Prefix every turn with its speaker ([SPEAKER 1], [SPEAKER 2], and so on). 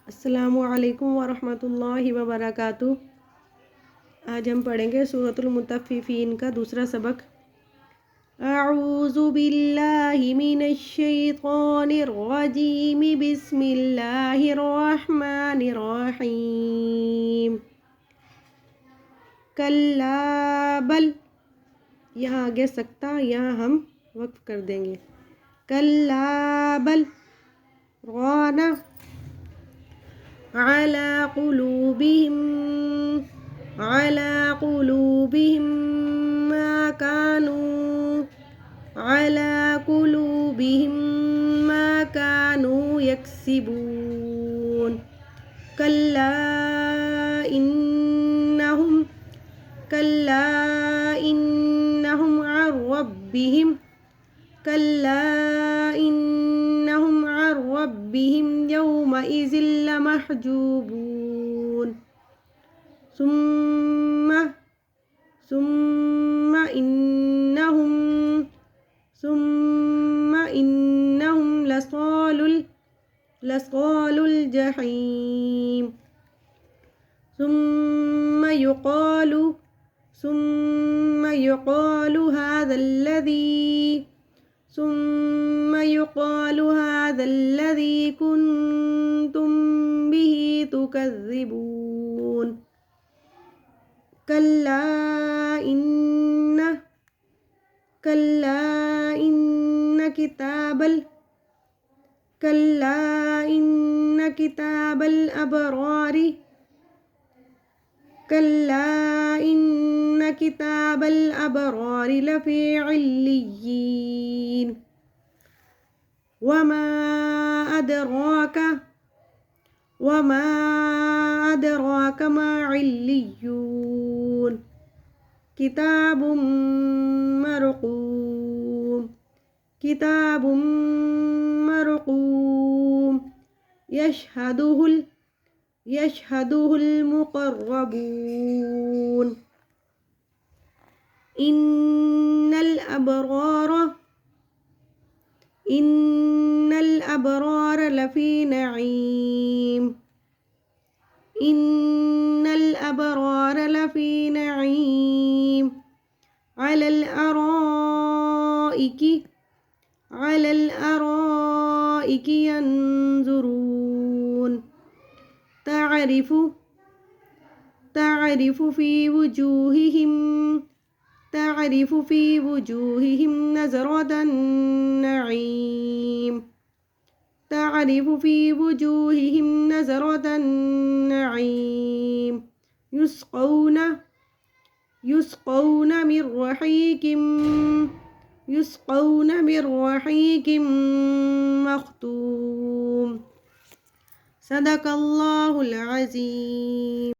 [SPEAKER 1] السلام علیکم ورحمۃ اللہ وبرکاتہ۔ آج ہم پڑھیں گے سورۃ المطففین کا دوسرا سبق۔ اعوذ باللہ من الشیطان الرجیم، بسم اللہ الرحمن الرحیم۔ کلا بل، یہاں آگے سکتا، یہاں ہم وقف کر دیں گے۔ کلا بل رانا على قلوبهم ما كانوا يكسبون۔ كلا إنهم عن ربهم يومئذ لمحجوبون۔ ثم إنهم لصال الجحيم۔ ثم يقال هذا الذي كنتم به تكذبون۔ كلا إن كتاب الأبرار لفي عليين۔ وما أدراك ما عليون۔ كتاب مرقوم يشهده المقربون۔ إن الأبرار لفي نعيم۔ على الأرائك ينظرون۔ تعرف في وجوههم نظرة النعيم۔ يسقون من رحيق مختوم۔ صدق اللہ العظیم۔